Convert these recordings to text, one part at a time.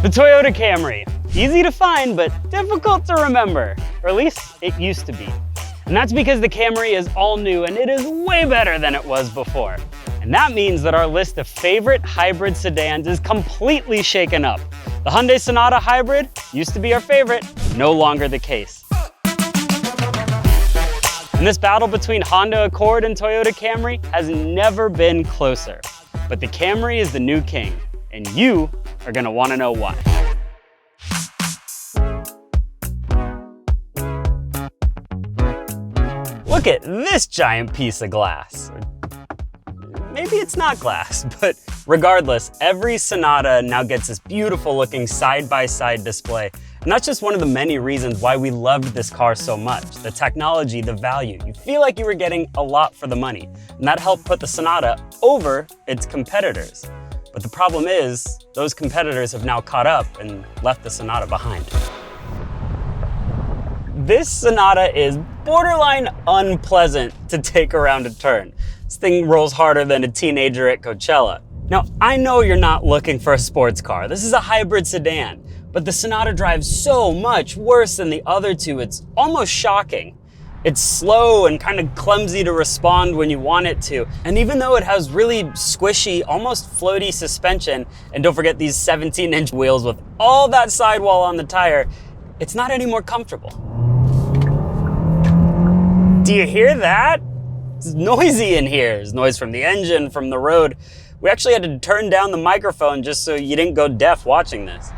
The Toyota Camry. Easy to find, but difficult to remember. Or at least it used to be. And that's because the Camry is all new and it is way better than it was before. And that means that our list of favorite hybrid sedans is completely shaken up. The Hyundai Sonata Hybrid used to be our favorite, no longer the case. And this battle between Honda Accord and Toyota Camry has never been closer. But the Camry is the new king, and you are gonna wanna know why. Look at this giant piece of glass. Maybe it's not glass, but regardless, every Sonata now gets this beautiful looking side-by-side display. And that's just one of the many reasons why we loved this car so much. The technology, the value. You feel like you were getting a lot for the money. And that helped put the Sonata over its competitors. But the problem is, those competitors have now caught up and left the Sonata behind. This Sonata is borderline unpleasant to take around a turn. This thing rolls harder than a teenager at Coachella. Now, I know you're not looking for a sports car. This is a hybrid sedan, but the Sonata drives so much worse than the other two, it's almost shocking. It's slow and kind of clumsy to respond when you want it to. And even though it has really squishy, almost floaty suspension, and don't forget these 17-inch wheels with all that sidewall on the tire, it's not any more comfortable. Do you hear that? It's noisy in here. There's noise from the engine, from the road. We actually had to turn down the microphone just so you didn't go deaf watching this.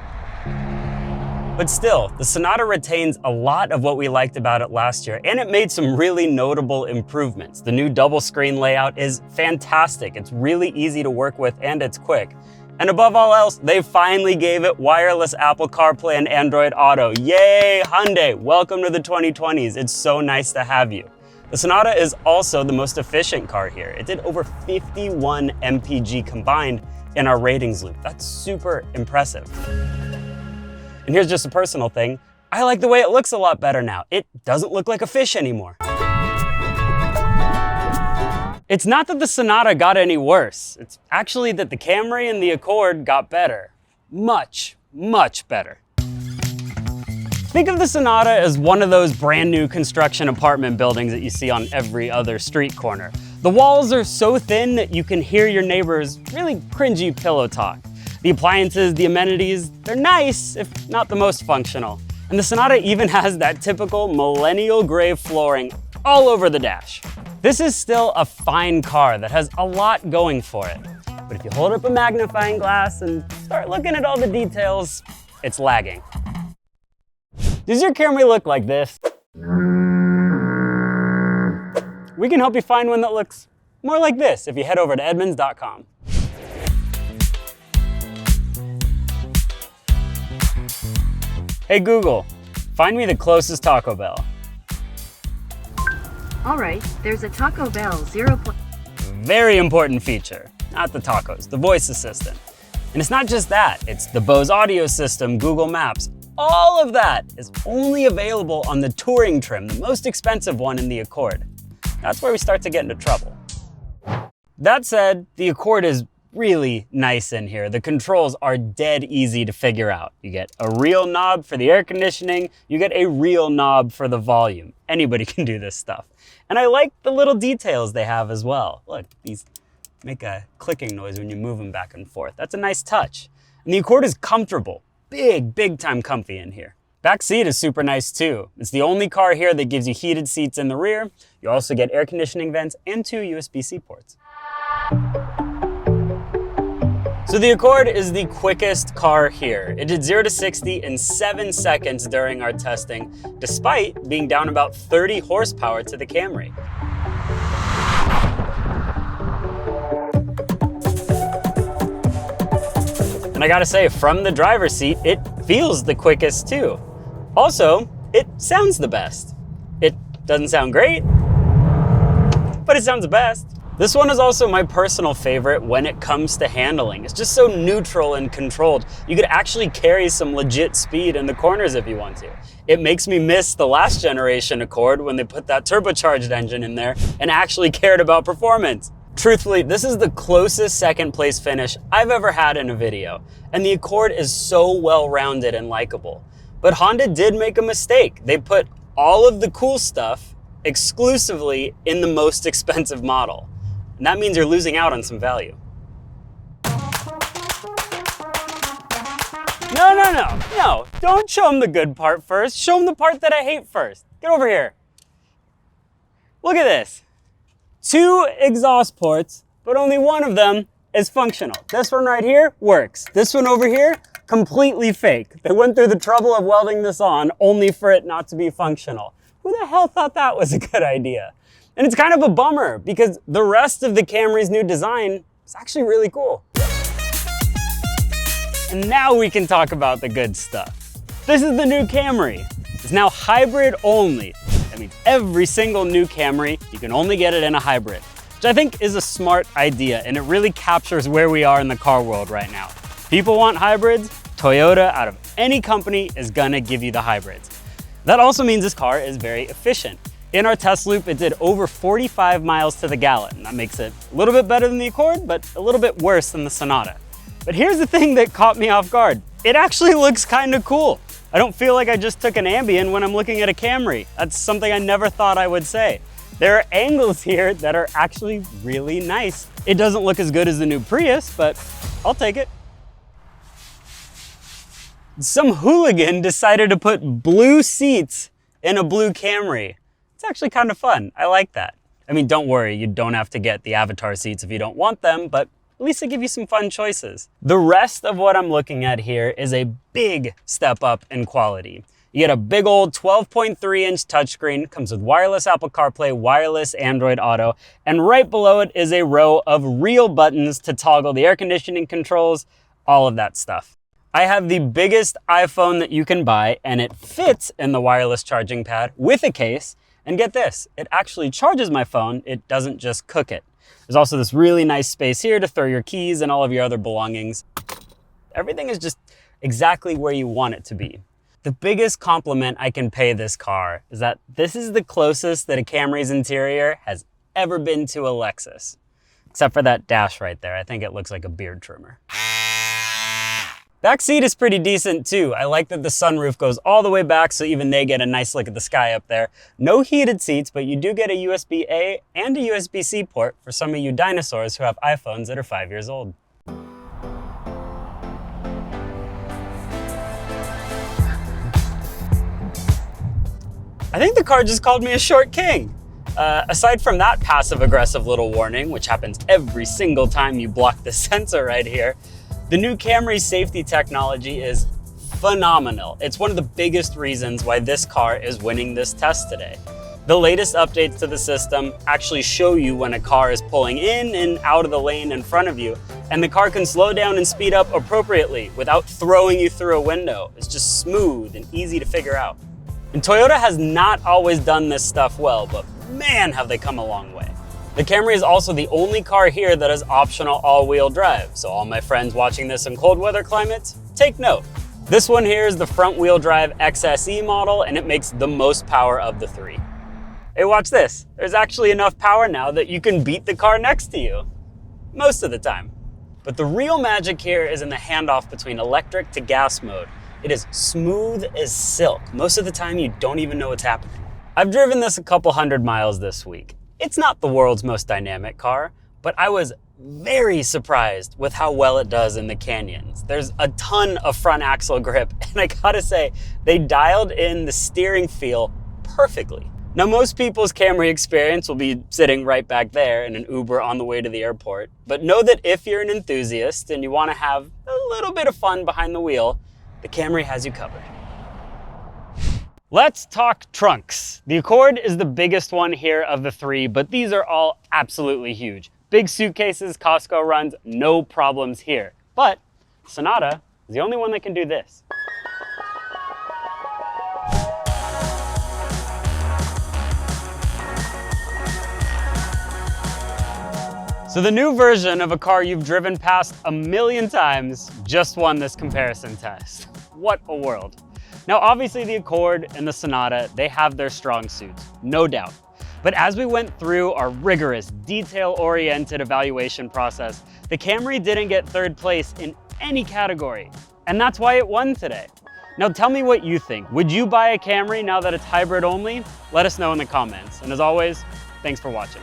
But still, the Sonata retains a lot of what we liked about it last year, and it made some really notable improvements. The new double screen layout is fantastic. It's really easy to work with and it's quick. And above all else, they finally gave it wireless Apple CarPlay and Android Auto. Yay, Hyundai, welcome to the 2020s. It's so nice to have you. The Sonata is also the most efficient car here. It did over 51 mpg combined in our ratings loop. That's super impressive. And here's just a personal thing. I like the way it looks a lot better now. It doesn't look like a fish anymore. It's not that the Sonata got any worse. It's actually that the Camry and the Accord got better. Much, much better. Think of the Sonata as one of those brand new construction apartment buildings that you see on every other street corner. The walls are so thin that you can hear your neighbor's really cringy pillow talk. The appliances, the amenities, they're nice, if not the most functional. And the Sonata even has that typical millennial gray flooring all over the dash. This is still a fine car that has a lot going for it. But if you hold up a magnifying glass and start looking at all the details, it's lagging. Does your Camry look like this? We can help you find one that looks more like this if you head over to Edmunds.com. Hey Google, find me the closest Taco Bell. All right, there's a Taco Bell 0. Very important feature, not the tacos, the voice assistant. And it's not just that, it's the Bose audio system, Google Maps. All of that is only available on the Touring trim, the most expensive one in the Accord. That's where we start to get into trouble. That said, the Accord is really nice in here. The controls are dead easy to figure out. You get a real knob for the air conditioning, you get a real knob for the volume. Anybody can do this stuff. And I like the little details they have as well. Look, these make a clicking noise when you move them back and forth. That's a nice touch. And the Accord is comfortable. Big time comfy in here. Back seat is super nice too. It's the only car here that gives you heated seats in the rear. You also get air conditioning vents and 2 USB-C ports. So the Accord is the quickest car here. It did 0 to 60 in 7 seconds during our testing, despite being down about 30 horsepower to the Camry. And I gotta say, from the driver's seat, it feels the quickest too. Also, it sounds the best. It doesn't sound great, but it sounds the best. This one is also my personal favorite when it comes to handling. It's just so neutral and controlled. You could actually carry some legit speed in the corners if you want to. It makes me miss the last generation Accord when they put that turbocharged engine in there and actually cared about performance. Truthfully, this is the closest second place finish I've ever had in a video, and the Accord is so well-rounded and likable. But Honda did make a mistake. They put all of the cool stuff exclusively in the most expensive model. And that means you're losing out on some value. No, don't show them the good part first. Show them the part that I hate first. Get over here. Look at this. 2 exhaust ports, but only one of them is functional. This one right here works. This one over here, completely fake. They went through the trouble of welding this on only for it not to be functional. Who the hell thought that was a good idea? And it's kind of a bummer because the rest of the Camry's new design is actually really cool. And now we can talk about the good stuff. This is the new Camry. It's now hybrid only. That means every single new Camry, you can only get it in a hybrid, which I think is a smart idea, and it really captures where we are in the car world right now. People want hybrids. Toyota, out of any company, is gonna give you the hybrids. That also means this car is very efficient. In our test loop, it did over 45 miles to the gallon. That makes it a little bit better than the Accord, but a little bit worse than the Sonata. But here's the thing that caught me off guard. It actually looks kind of cool. I don't feel like I just took an Ambien when I'm looking at a Camry. That's something I never thought I would say. There are angles here that are actually really nice. It doesn't look as good as the new Prius, but I'll take it. Some hooligan decided to put blue seats in a blue Camry. It's actually kind of fun. I like that. I mean, don't worry, you don't have to get the Avatar seats if you don't want them, but at least they give you some fun choices. The rest of what I'm looking at here is a big step up in quality. You get a big old 12.3-inch touchscreen, comes with wireless Apple CarPlay, wireless Android Auto, and right below it is a row of real buttons to toggle the air conditioning controls, all of that stuff. I have the biggest iPhone that you can buy, and it fits in the wireless charging pad with a case. And get this, it actually charges my phone, it doesn't just cook it. There's also this really nice space here to throw your keys and all of your other belongings. Everything is just exactly where you want it to be. The biggest compliment I can pay this car is that this is the closest that a Camry's interior has ever been to a Lexus. Except for that dash right there. I think it looks like a beard trimmer. Back seat is pretty decent too. I like that the sunroof goes all the way back so even they get a nice look at the sky up there. No heated seats, but you do get a USB-A and a USB-C port for some of you dinosaurs who have iPhones that are 5 years old. I think the car just called me a short king. Aside from that passive-aggressive little warning, which happens every single time you block the sensor right here, the new Camry safety technology is phenomenal. It's one of the biggest reasons why this car is winning this test today. The latest updates to the system actually show you when a car is pulling in and out of the lane in front of you, and the car can slow down and speed up appropriately without throwing you through a window. It's just smooth and easy to figure out. And Toyota has not always done this stuff well, but man, have they come a long way. The Camry is also the only car here that has optional all-wheel drive, so all my friends watching this in cold weather climates, take note. This one here is the front-wheel drive XSE model, and it makes the most power of the 3. Hey, watch this. There's actually enough power now that you can beat the car next to you. Most of the time. But the real magic here is in the handoff between electric to gas mode. It is smooth as silk. Most of the time, you don't even know what's happening. I've driven this a couple hundred miles this week. It's not the world's most dynamic car, but I was very surprised with how well it does in the canyons. There's a ton of front axle grip, and I gotta say, they dialed in the steering feel perfectly. Now, most people's Camry experience will be sitting right back there in an Uber on the way to the airport, but know that if you're an enthusiast and you wanna have a little bit of fun behind the wheel, the Camry has you covered. Let's talk trunks. The Accord is the biggest one here of the 3, but these are all absolutely huge. Big suitcases, Costco runs, no problems here. But Sonata is the only one that can do this. So the new version of a car you've driven past a million times just won this comparison test. What a world. Now, obviously the Accord and the Sonata, they have their strong suits, no doubt. But as we went through our rigorous, detail-oriented evaluation process, the Camry didn't get third place in any category. And that's why it won today. Now tell me what you think. Would you buy a Camry now that it's hybrid only? Let us know in the comments. And as always, thanks for watching.